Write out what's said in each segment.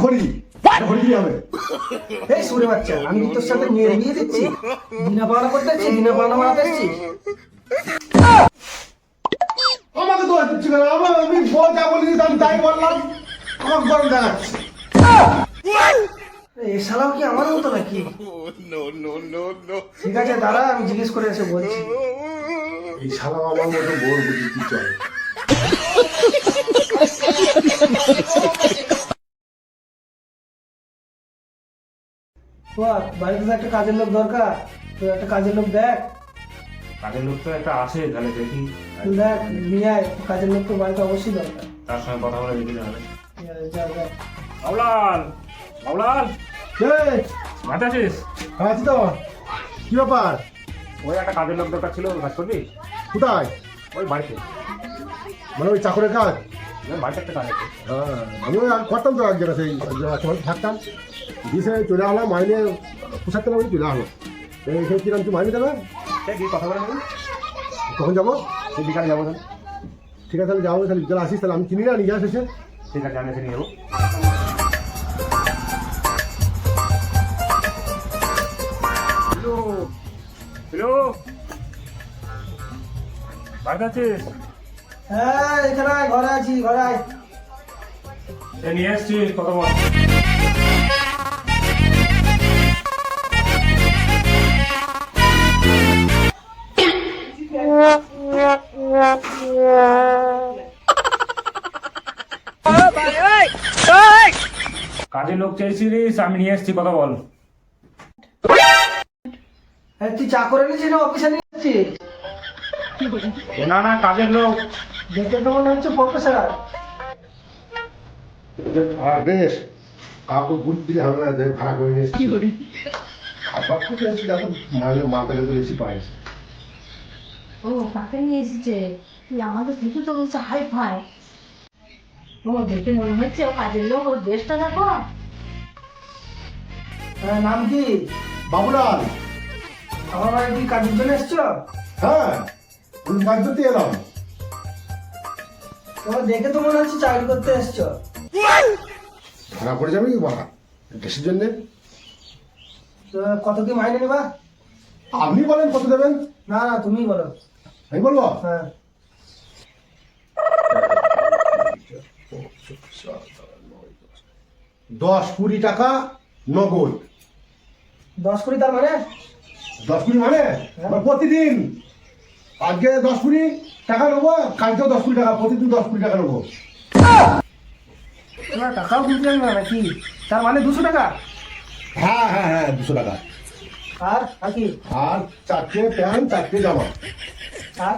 ঘড়ি ঘড়ি কি হবে? এই সুরে বাচ্চা, আমি কি তোর সাথে মেয়ের বিয়ে দিচ্ছি? দিনা পাওনা করতে যাচ্ছি, দিনা পাওনা মারাতে এসছি। আমাকে তো দিচ্ছি কেন? আমি বল যা বলি আমি তাই বললাম, আমার গরম দেখাচ্ছে। এ শালাও কি আমার মতো নাকি? ঠিক আছে দাঁড়া, আমি জিজ্ঞেস করে এসে বলছি। এই শালা আমার মতো বোর বুঝি কি চলে। বাড়িতে তো একটা কাজের লোক দরকার, তো একটা কাজের লোক দেখ। কাজের লোক তো একটা আসে, তাহলে দেখি তুই দেখ, নিয়ে আয়, কাজের লোক তো বাড়িতে অবশ্যই দরকার। তার সঙ্গে কথা বলে দেখি যাবে। যা যা। বাবুলাল, বাবুলাল, মাঠে আছিস? আছি তো। কি ব্যাপার? ওই একটা কাজের লোক দরকার ছিল, কাজ করবি? কোথায়? ওই বাড়িতে, মানে ওই চাকরের কাজ? ওই বাড়িতে একটা কাজ আছে। হ্যাঁ, আমি করতাম তো এক জায়গা, সেই থাকতাম, দিয়ে চলে আসলাম, মাইনে পোশাকতে না চলে আসলো। এখানে কিরম তুই মাইনে দেবে? সে কি কথা বলে নেবি? কখন যাবো? সেই বিকালে যাবো তাহলে। ঠিক আছে, তাহলে যাবো, তাহলে বিকালে আসিস, তাহলে আমি কিনি না, নিয়ে আসিস। ঠিক আছে, আমি এসে নিয়ে যাবো। হ্যালো, হ্যালো, বাড়িতে আছিস? হ্যাঁ এখানে আয়, ঘরে আছি, ঘরে আয়। নিয়ে এসছি, কথা বল। কাজে লোক চাইছিলিস, আমি নিয়ে এসছি, কথা বল। হ্যাঁ তুই চা করে নিয়েছিস না অফিসে নিয়ে এসেছিস? না না, কাজের লোক। দেখে তো মনে হচ্ছে প্রফেসর। বেশ, কাউকে বুদ্ধি দিলে হবে না, ভাড়া করে নিয়ে এসেছি। আর বাকি পেয়েছি, দেখো মালটা কিন্তু বেশি পাইছে। ও কাকে নিয়ে এসেছে? তুই আমাদের দেখে তো বলছে হাই ফাই। ও দেখে মনে হচ্ছে ও কাজের লোক, ওর বেশটা দেখো। হ্যাঁ, নাম কি? বাবুলাল। আমার বাড়ি কি কাজের জন্য এসছো? হ্যাঁ, আমি কাজ করতে এলাম। তোমার দেখে তো মনে হচ্ছে চাকরি করতে এসছো। ভাড়া করে যাবে কি বাড়া দেশের জন্যে? তো কত কি মাইনে নেবা? আপনি বলেন কত দেবেন? না না, তুমিই বলো। আমি বলবো? হ্যাঁ। 10-20 টাকা নগদ। 10 কোটি তার মানে? 10-20 মানে প্রতিদিন। আজকে 10-20 টাকা নেবো, কালকেও 10-20 টাকা, প্রতিদিন 10-20 টাকা নেবো। তোমার টাকাও বুঝতে না নাকি? তার মানে 200 টাকা? হ্যাঁ হ্যাঁ হ্যাঁ, 200 টাকা। আর কি? আর 4টে প্যান্ট, 4টে জামা। আর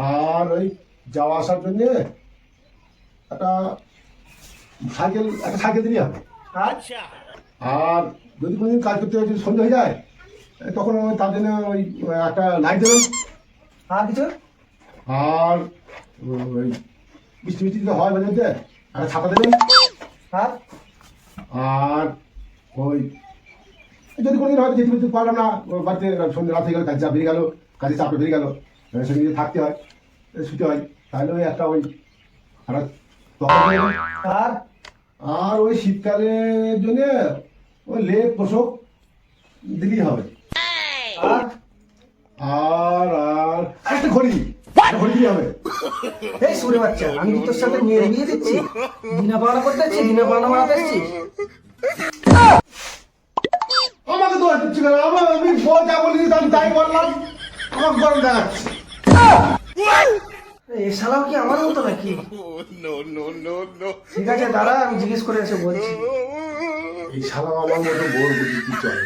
আর ওই যাওয়া আসার জন্য একটা সাইকেল দিলেই হবে। আর যদি কোনোদিন কাজ করতে যদি সন্ধ্যা হয়ে যায়, তখন তার জন্য ওই একটা লাইট দেবেন। আর কিছু? আর ওই বৃষ্টি যদি হয় মাঝে মধ্যে একটা ছাতা দেবেন। আর আর ওই যদি কোনোদিন হয়তো যেতে পারলাম না, বাড়িতে সন্ধ্যে রাত হয়ে গেল, কাজে বেরিয়ে গেল, কাজে চাপে বেরিয়ে গেল, সেদিন যদি থাকতে হয়, শুতে হয়, তাহলে ওই একটা ওই একটা আর আর ওই শীতকালের জন্য ওই লেপ পোষক দিলেই হবে। আর আর আর একটা ঘড়ি ঘড়ি কি হবে? এই সুরে বাচ্চা, আমি কি তোর সাথে মেয়ের বিয়ে দিচ্ছি? দিনা পাওনা করতে যাচ্ছি, দিনা পাওনা মারাতে এসছি। আমাকে তো দিচ্ছি কেন? আমি বল যা বলি আমি তাই বললাম, আমার গরম দেখাচ্ছে। এ শালাও কি আমার মতো নাকি? ঠিক আছে দাঁড়া, আমি জিজ্ঞেস করে এসে বলছি। এই শালা আমার মতো বোর বুঝি কি চলে।